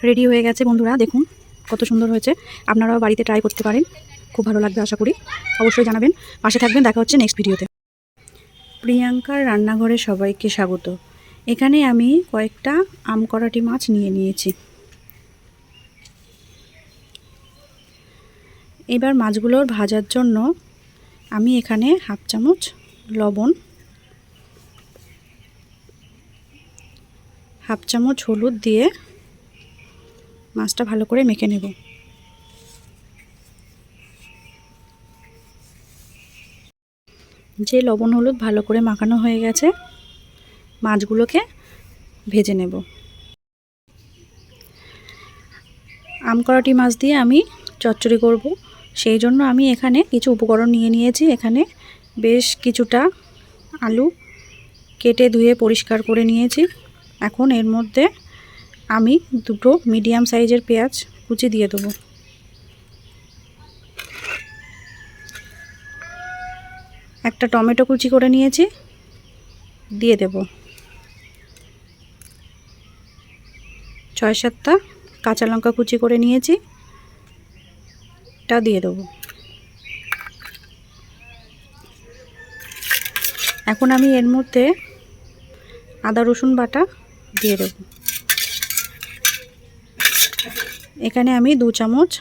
Ready হয়ে গেছে বন্ধুরা, দেখুন কত সুন্দর হয়েছে। আপনারাও বাড়িতে ট্রাই করতে পারেন, খুব ভালো লাগবে আশা করি। অবশ্যই জানাবেন, পাশে থাকবেন। দেখা হচ্ছে নেক্সট ভিডিওতে। প্রিয়াঙ্কার রান্নাঘরে সবাইকে স্বাগত। এখানে আমি কয়েকটা আমকরাটি মাছ নিয়ে নিয়েছি। এবার মাছগুলোর ভাজার জন্য আমি এখানে হাফ চামচ লবণ, হাফ চামচ হলুদ দিয়ে মাছটা ভালো করে মেখে নেব। যে লবণ হলুদ ভালো করে মাখানো হয়ে গেছে, মাছগুলোকে ভেজে নেব। আমকরাটি মাছ দিয়ে আমি চচ্চড়ি করব, সেই জন্য আমি এখানে কিছু উপকরণ নিয়ে নিয়েছি। এখানে বেশ কিছুটা আলু কেটে ধুয়ে পরিষ্কার করে নিয়েছি। এখন এর মধ্যে আমি দুটো মিডিয়াম সাইজের পেঁয়াজ কুচি দিয়ে দেবো। একটা টমেটো কুচি করে নিয়েছি, দিয়ে দেব। 6-7টা কাঁচা লঙ্কা কুচি করে নিয়েছি, এটা দিয়ে দেবো। এখন আমি এর মধ্যে আদা রসুন বাটা দিয়ে দেব। এখানে আমি 2 চামচ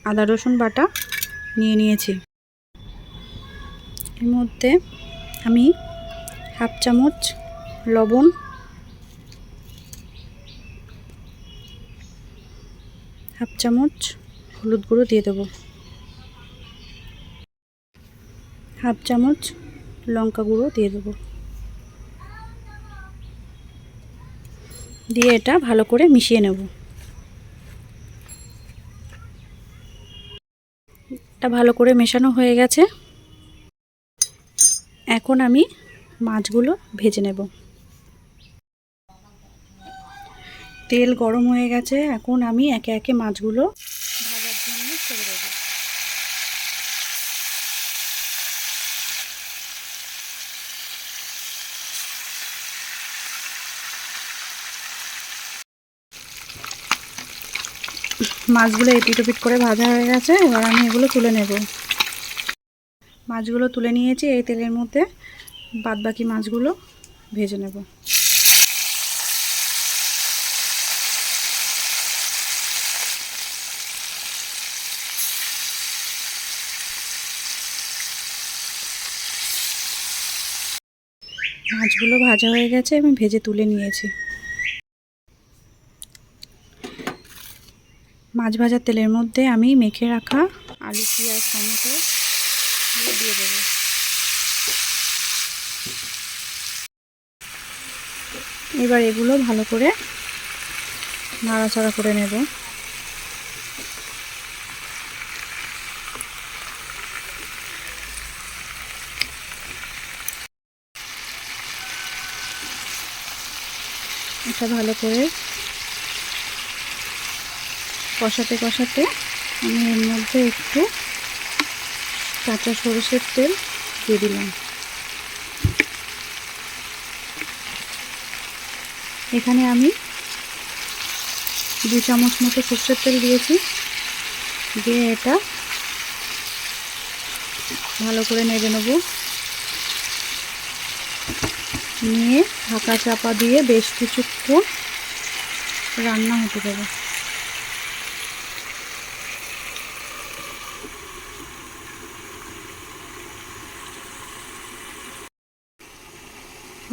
আদা রসুন বাটা নিয়ে নিয়েছি। এর মধ্যে আমি হাফ চামচ লবণ, হাফ চামচ হলুদ গুঁড়ো দিয়ে দেব, হাফ চামচ লঙ্কা গুঁড়ো দিয়ে দেব, দিয়ে এটা ভালো করে মিশিয়ে নেব। এটা ভালো করে মেশানো হয়ে গেছে। এখন আমি মাছগুলো ভেজে নেব। তেল গরম হয়ে গেছে, এখন আমি একে একে মাছগুলো ভাজার জন্য ছেড়ে দেব। মাছগুলো এপিট ওপিট করে ভাজা হয়ে গেছে, এবার আমি এগুলো তুলে নেব। মাছগুলো তুলে নিয়েছি, এই তেলের মধ্যে বাদবাকি মাছগুলো ভেজে নেব। মাছগুলো ভাজা হয়ে গেছে, আমি ভেজে তুলে নিয়েছি। মাছ ভাজার তেলের মধ্যে আমি মেখে রাখা আলু, পেঁয়াজ, টমেটো দিয়ে দেবো। এবার এগুলো ভালো করে নাড়াচাড়া করে নেব। এটা ভালো করে কষাতে কষাতে আমি এর মধ্যে একটু কাঁচা সরষের তেল দিয়ে দিলাম। এখানে আমি 2 চামচ মতো সরষের তেল দিয়েছি, দিয়ে এটা ভালো করে নেড়ে নেব। নিয়ে ঢাকা চাপা দিয়ে বেশ কিছুক্ষণ রান্না হতে দেবো।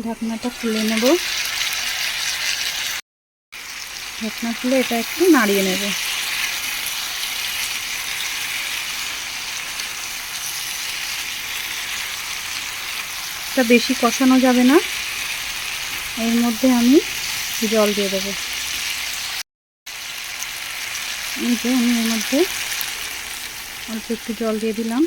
ঢাকনাটা খুলে নেব। ঢাকনা খুলে এটা একটু নাড়িয়ে নেব। এটা বেশি কষানো যাবে না, এর মধ্যে আমি জল দিয়ে দেবো। এই যে আমি এর মধ্যে অল্প একটু জল দিয়ে দিলাম।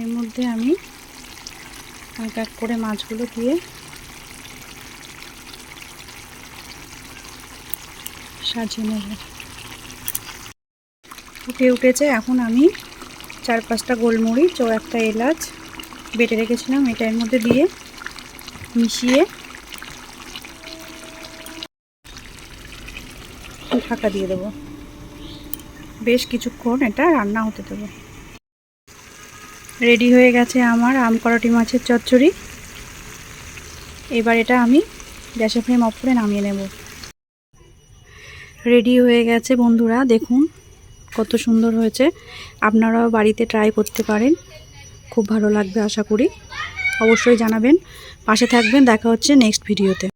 এর মধ্যে আমি এক এক করে মাছগুলো দিয়ে সাজিয়ে নেব। উঠেছে। এখন আমি 4-5টা গোলমরিচ ও একটা এলাচ বেটে রেখেছিলাম এটা এর মধ্যে দিয়ে মিশিয়ে ঢাকা দিয়ে দেবো। বেশ কিছুক্ষণ এটা রান্না হতে দেবো। রেডি হয়ে গেছে আমার আমকরাটি মাছের চচ্চড়ি। এবার এটা আমি গ্যাসের ফ্লেম অফ করে নামিয়ে নেব। রেডি হয়ে গেছে বন্ধুরা, দেখুন কত সুন্দর হয়েছে। আপনারাও বাড়িতে ট্রাই করতে পারেন, খুব ভালো লাগবে আশা করি। অবশ্যই জানাবেন, পাশে থাকবেন। দেখা হচ্ছে নেক্সট ভিডিওতে।